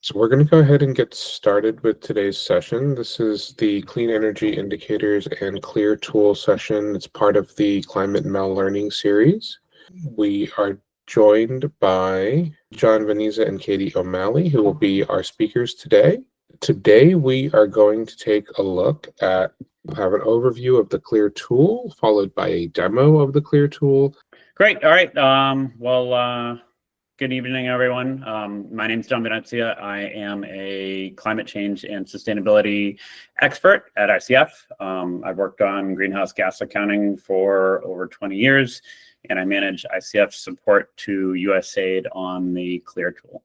So we're going to go ahead and get started with today's session. This is the Clean Energy Indicators and CLEER tool session. It's part of the Climate MEL learning series. We are joined by John Vaniza and Katie O'Malley, who will be our speakers today. Today, we are going to take a look at, have an overview of the CLEER tool, followed by a demo of the CLEER tool. Great. All right. Good evening, everyone. My name is John Venezia. I am a climate change and sustainability expert at ICF. I've worked on greenhouse gas accounting for over 20 years, and I manage ICF support to USAID on the CLEER tool.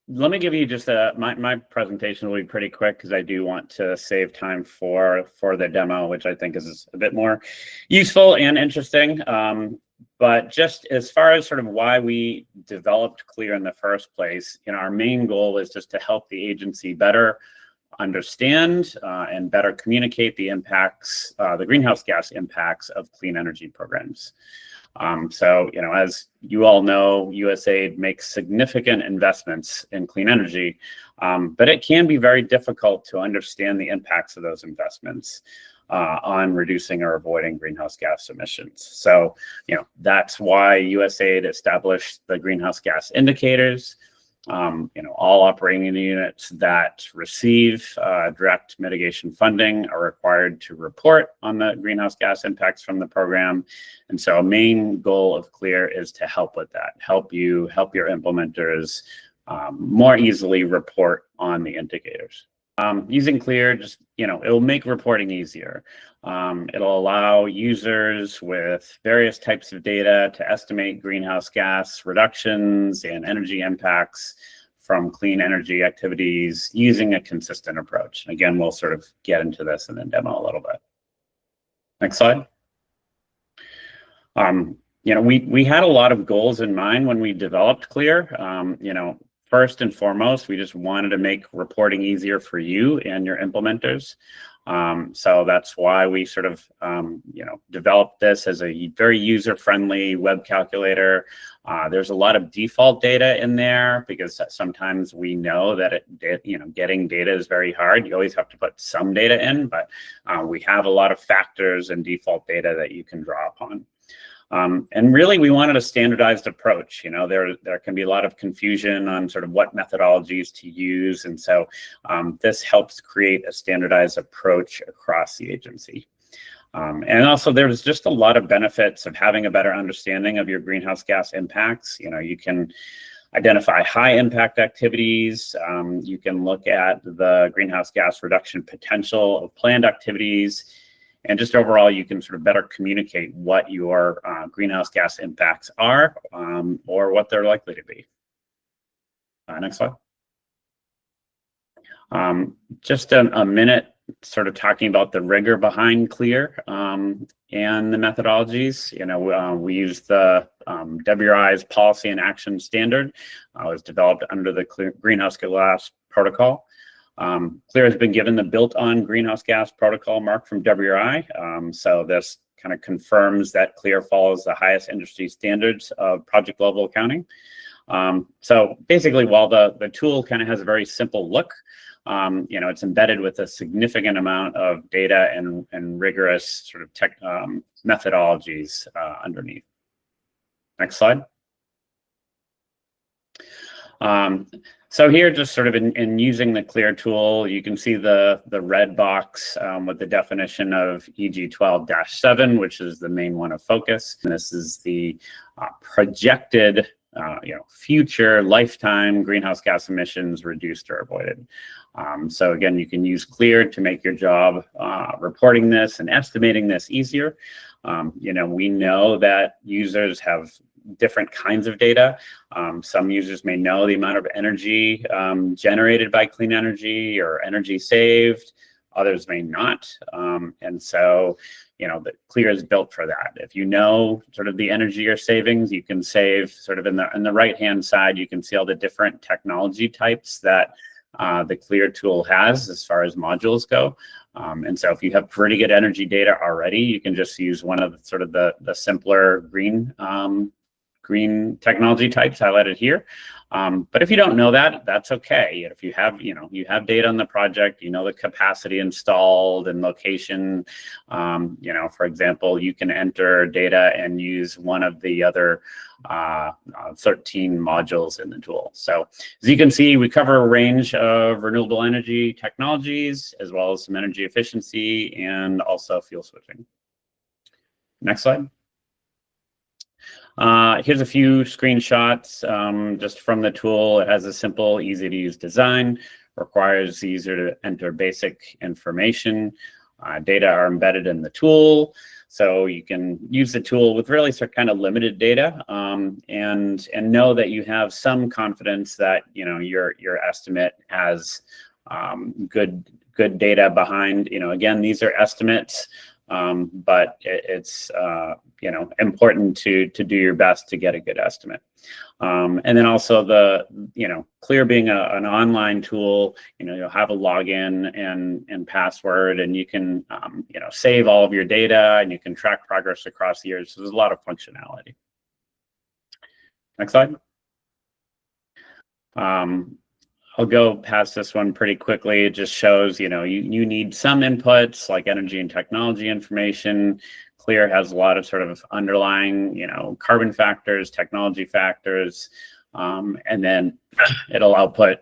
Let me give you just my presentation will be pretty quick because I do want to save time for the demo, which I think is a bit more useful and interesting. But just as far as sort of why we developed CLEER in the first place, our main goal is just to help the agency better understand and better communicate the impacts, the greenhouse gas impacts of clean energy programs. As you all know, USAID makes significant investments in clean energy, but it can be very difficult to understand the impacts of those investments on reducing or avoiding greenhouse gas emissions. So, that's why USAID established the greenhouse gas indicators. All operating units that receive direct mitigation funding are required to report on the greenhouse gas impacts from the program. And so a main goal of CLEER is to help with that, help your implementers more easily report on the indicators. Using CLEER, it'll make reporting easier. It'll allow users with various types of data to estimate greenhouse gas reductions and energy impacts from clean energy activities using a consistent approach. Again, we'll sort of get into this in the demo a little bit. Next slide. We had a lot of goals in mind when we developed CLEER. First and foremost, we just wanted to make reporting easier for you and your implementers. So that's why we sort of, developed this as a very user-friendly web calculator. There's a lot of default data in there because sometimes we know that getting data is very hard. You always have to put some data in, but we have a lot of factors and default data that you can draw upon. And really, we wanted a standardized approach. There can be a lot of confusion on sort of what methodologies to use. And so this helps create a standardized approach across the agency. And also, there's just a lot of benefits of having a better understanding of your greenhouse gas impacts. You can identify high impact activities. You can look at the greenhouse gas reduction potential of planned activities. And just overall, you can sort of better communicate what your greenhouse gas impacts are or what they're likely to be. Next slide. Just a minute sort of talking about the rigor behind CLEER and the methodologies. We use the WRI's Policy and Action Standard. It was developed under the Greenhouse Gas Protocol. CLEER has been given the built-on greenhouse gas protocol mark from WRI. So this kind of confirms that CLEER follows the highest industry standards of project level accounting. So basically, while the tool kind of has a very simple look, it's embedded with a significant amount of data and rigorous sort of tech methodologies underneath. Next slide. So here, just sort of in using the CLEER tool, you can see the red box with the definition of EG12-7, which is the main one of focus. And this is the projected, future lifetime greenhouse gas emissions reduced or avoided. So again, you can use CLEER to make your job reporting this and estimating this easier. We know that users have different kinds of data. Some users may know the amount of energy generated by clean energy or energy saved. Others may not. And so, the CLEER is built for that. If you know sort of the energy or savings, you can save sort of in the right-hand side, you can see all the different technology types that the CLEER tool has as far as modules go. And so if you have pretty good energy data already, you can just use one of the simpler green technology types highlighted here. But if you don't know that, that's okay. If you have, you have data on the project, the capacity installed and location, for example, you can enter data and use one of the other 13 modules in the tool. So as you can see, we cover a range of renewable energy technologies, as well as some energy efficiency and also fuel switching. Next slide. Here's a few screenshots just from the tool. It has a simple, easy to use design, requires the user to enter basic information. Data are embedded in the tool, so you can use the tool with really kind of limited data and know that you have some confidence that your estimate has good data behind. Again, these are estimates. But it's important to do your best to get a good estimate. And then also the CLEER being an online tool, you'll have a login and password, and you can save all of your data, and you can track progress across the years. So there's a lot of functionality. Next slide. I'll go past this one pretty quickly. It just shows, you need some inputs like energy and technology information. CLEER has a lot of sort of underlying, carbon factors, technology factors, and then it'll output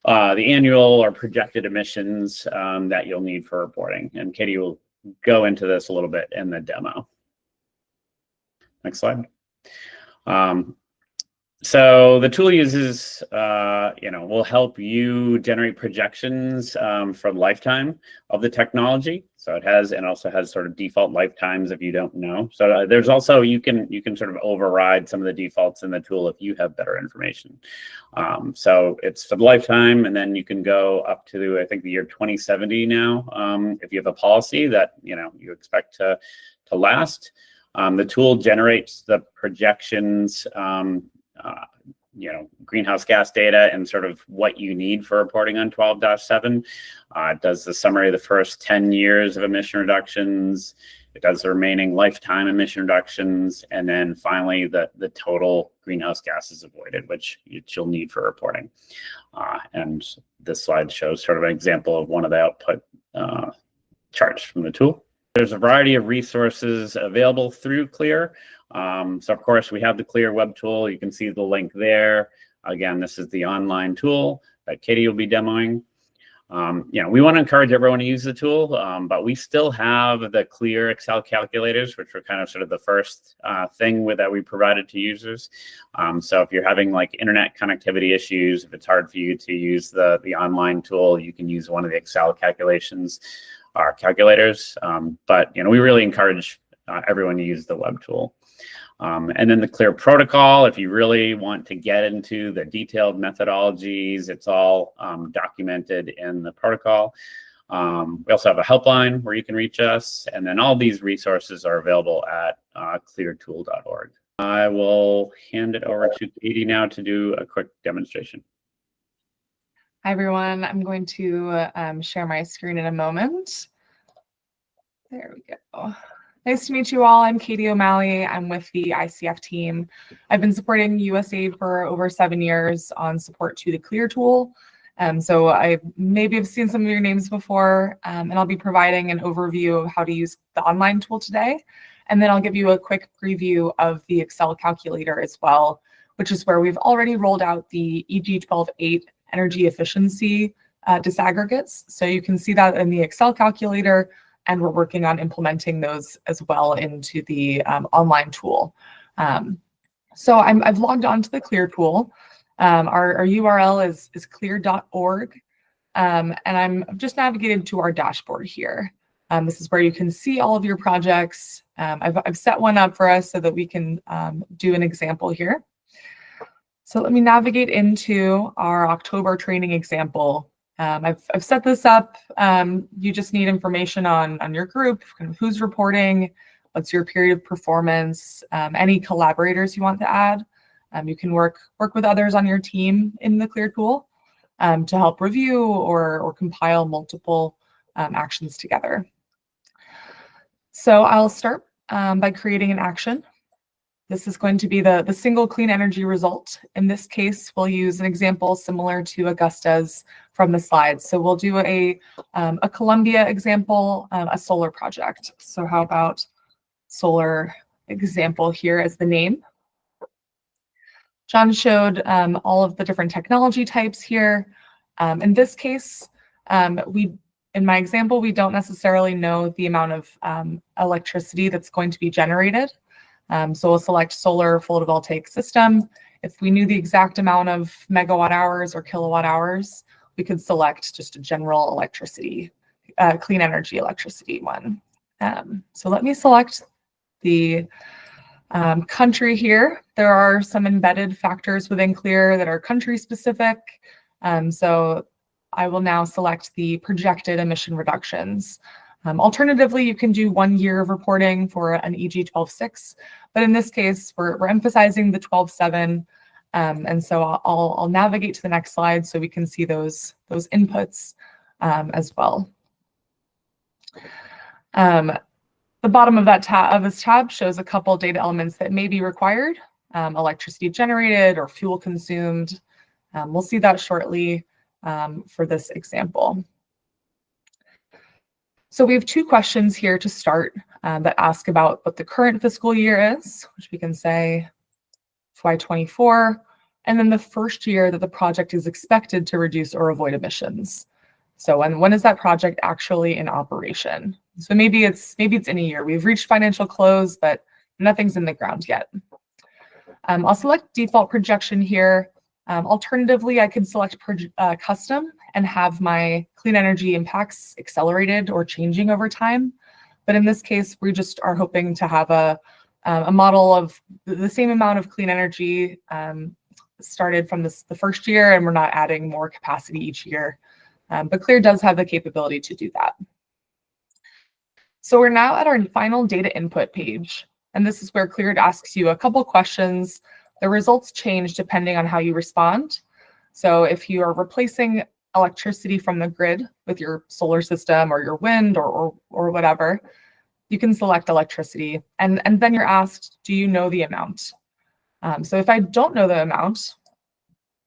the annual or projected emissions that you'll need for reporting. And Katie will go into this a little bit in the demo. Next slide. So the tool uses, will help you generate projections for lifetime of the technology. So it has, and also has sort of default lifetimes if you don't know. So there's also, you can sort of override some of the defaults in the tool if you have better information. So it's for the lifetime, and then you can go up to, I think, the year 2070 now, if you have a policy that, you expect to last. The tool generates the projections, greenhouse gas data and sort of what you need for reporting on 12-7. It does the summary of the first 10 years of emission reductions. It does the remaining lifetime emission reductions. And then finally, the total greenhouse gases avoided, which you'll need for reporting. And this slide shows sort of an example of one of the output charts from the tool. There's a variety of resources available through CLEER. So of course we have the CLEER web tool. You can see the link there. Again, this is the online tool that Katie will be demoing. We want to encourage everyone to use the tool, but we still have the CLEER Excel calculators, which were kind of sort of the first thing that we provided to users. So if you're having like internet connectivity issues, if it's hard for you to use the online tool, you can use one of the Excel calculators. But we really encourage everyone to use the web tool. And then the CLEER protocol, if you really want to get into the detailed methodologies, it's all documented in the protocol. We also have a helpline where you can reach us, and then all these resources are available at cleertool.org. I will hand it over to Katie now to do a quick demonstration. Hi, everyone. I'm going to share my screen in a moment. There we go. Nice to meet you all. I'm Katie O'Malley. I'm with the ICF team. I've been supporting USAID for over 7 years on support to the CLEER tool. So I maybe have seen some of your names before, and I'll be providing an overview of how to use the online tool today. And then I'll give you a quick preview of the Excel calculator as well, which is where we've already rolled out the EG128 energy efficiency disaggregates. So you can see that in the Excel calculator, and we're working on implementing those as well into the online tool. So I've logged on to the CLEER tool. Our URL is cleer.org, and I'm just navigated to our dashboard here. This is where you can see all of your projects. I've set one up for us so that we can do an example here. So let me navigate into our October training example. I've set this up. You just need information on your group, kind of who's reporting, what's your period of performance, any collaborators you want to add. You can work with others on your team in the CLEER tool to help review or compile multiple actions together. So I'll start by creating an action. This is going to be the single clean energy result. In this case, we'll use an example similar to Augusta's from the slides. So we'll do a Columbia example, a solar project. So how about solar example here as the name? John showed all of the different technology types here. In this case, in my example, we don't necessarily know the amount of electricity that's going to be generated. So we'll select solar photovoltaic system. If we knew the exact amount of megawatt hours or kilowatt hours, we could select just a general electricity, clean energy electricity one. So let me select the country here. There are some embedded factors within CLEER that are country specific. So I will now select the projected emission reductions. Alternatively, you can do 1 year of reporting for an EG 12.6, but in this case, we're emphasizing the 12.7. And so I'll navigate to the next slide so we can see those inputs as well. The bottom of this tab shows a couple data elements that may be required, electricity generated or fuel consumed. We'll see that shortly for this example. So we have 2 questions here to start that ask about what the current fiscal year is, which we can say FY24, and then the first year that the project is expected to reduce or avoid emissions. So when is that project actually in operation? So maybe it's in a year. We've reached financial close, but nothing's in the ground yet. I'll select default projection here. Alternatively, I could select custom and have my clean energy impacts accelerated or changing over time. But in this case, we just are hoping to have a model of the same amount of clean energy started from the first year, and we're not adding more capacity each year. But CLEER does have the capability to do that. So we're now at our final data input page. And this is where CLEER asks you a couple questions. The results change depending on how you respond. So if you are replacing electricity from the grid with your solar system or your wind or whatever, you can select electricity. And then you're asked, do you know the amount? So if I don't know the amount,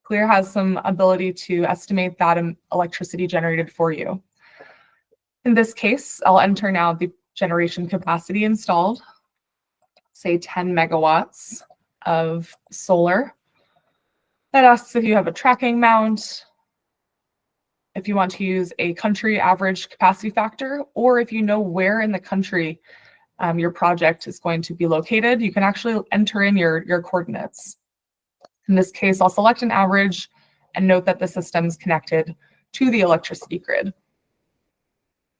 CLEER has some ability to estimate that electricity generated for you. In this case, I'll enter now the generation capacity installed, say 10 megawatts of solar. That asks if you have a tracking mount, if you want to use a country average capacity factor, or if you know where in the country your project is going to be located, you can actually enter in your coordinates. In this case, I'll select an average and note that the system's connected to the electricity grid.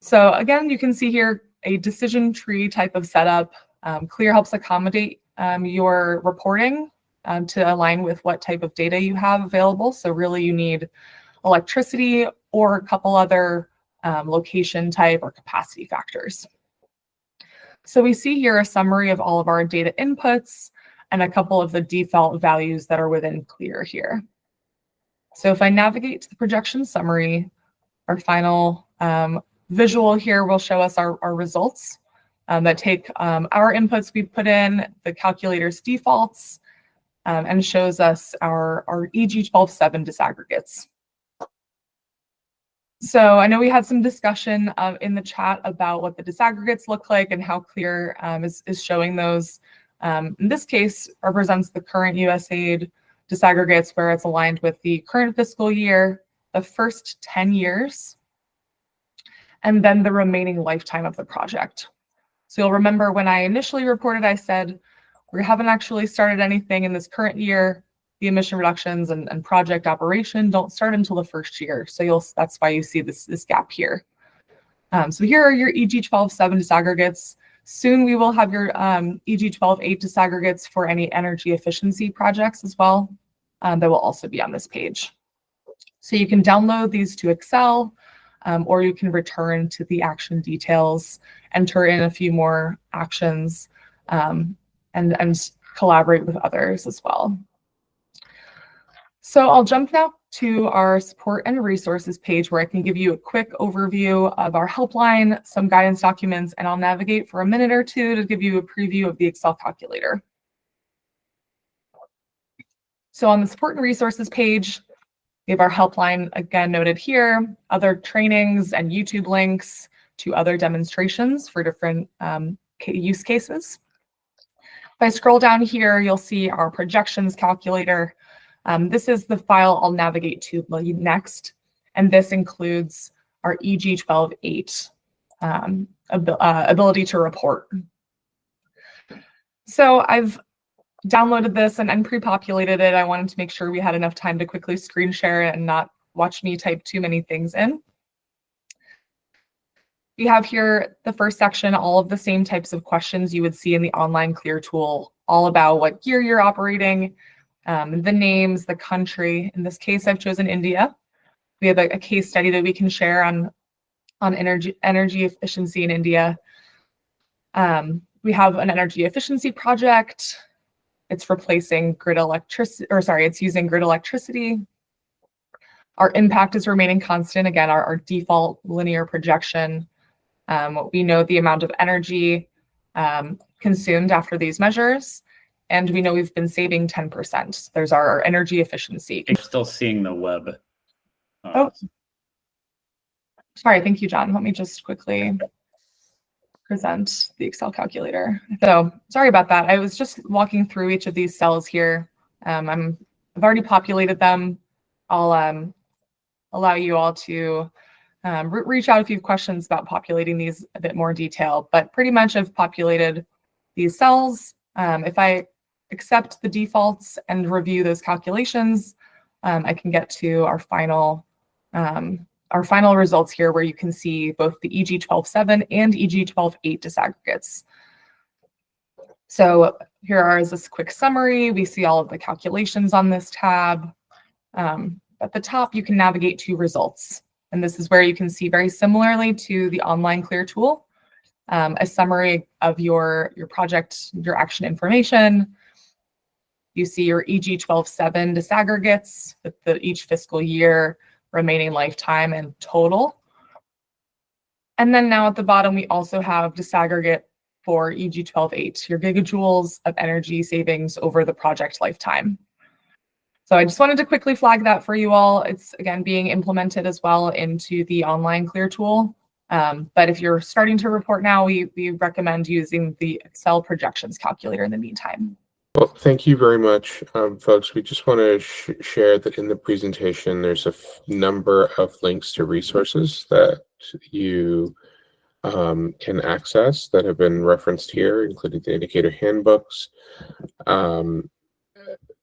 So again, you can see here a decision tree type of setup. CLEER helps accommodate your reporting to align with what type of data you have available. So really you need electricity or a couple other location type or capacity factors. So we see here a summary of all of our data inputs and a couple of the default values that are within CLEER here. So if I navigate to the projection summary, our final visual here will show us our results that take our inputs we put in, the calculator's defaults, and shows us our EG 12.7 disaggregates. So I know we had some discussion in the chat about what the disaggregates look like and how CLEER is showing those. In this case, represents the current USAID disaggregates where it's aligned with the current fiscal year, the first 10 years, and then the remaining lifetime of the project. So you'll remember when I initially reported, I said, we haven't actually started anything in this current year. The emission reductions and project operation don't start until the first year. So that's why you see this gap here. So here are your EG 12.7 disaggregates. Soon we will have your EG 12.8 disaggregates for any energy efficiency projects as well. That will also be on this page. So you can download these to Excel, or you can return to the action details, enter in a few more actions, and collaborate with others as well. So I'll jump now to our support and resources page where I can give you a quick overview of our helpline, some guidance documents, and I'll navigate for a minute or two to give you a preview of the Excel calculator. So on the support and resources page, we have our helpline again noted here, other trainings and YouTube links to other demonstrations for different use cases. If I scroll down here, you'll see our projections calculator. This is the file I'll navigate to next, and this includes our EG12.8 ability to report. So I've downloaded this and pre-populated it. I wanted to make sure we had enough time to quickly screen share it and not watch me type too many things in. We have here the first section, all of the same types of questions you would see in the online CLEER tool, all about what year you're operating, the names, the country. In this case, I've chosen India. We have a case study that we can share on energy efficiency in India. We have an energy efficiency project. It's replacing grid electricity, or sorry, it's using grid electricity. Our impact is remaining constant. Again, our default linear projection. We know the amount of energy consumed after these measures, and we know we've been saving 10%. There's our energy efficiency. I'm still seeing the web. Oh, sorry. Thank you, John. Let me just quickly present the Excel calculator. So sorry about that. I was just walking through each of these cells here. I've already populated them. I'll allow you all to reach out if you have questions about populating these a bit more detail, but pretty much I've populated these cells. If I accept the defaults and review those calculations, I can get to our final results here, where you can see both the EG12.7 and EG12.8 disaggregates. So here is this quick summary. We see all of the calculations on this tab. At the top, you can navigate to results. And this is where you can see, very similarly to the online CLEER tool, a summary of your project, your action information. You see your EG12.7 disaggregates with each fiscal year, remaining lifetime, and total. And then now at the bottom, we also have disaggregate for EG12.8, your gigajoules of energy savings over the project lifetime. So I just wanted to quickly flag that for you all. It's, again, being implemented as well into the online CLEER tool. But if you're starting to report now, we recommend using the Excel projections calculator in the meantime. Well, thank you very much, folks. We just want to share that in the presentation, there's a number of links to resources that you can access that have been referenced here, including the indicator handbooks,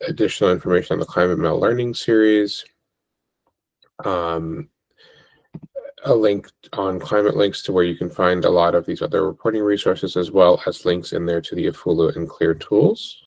additional information on the Climate MEL Learning Series, a link on Climate Links to where you can find a lot of these other reporting resources, as well as links in there to the Afulu and CLEER tools.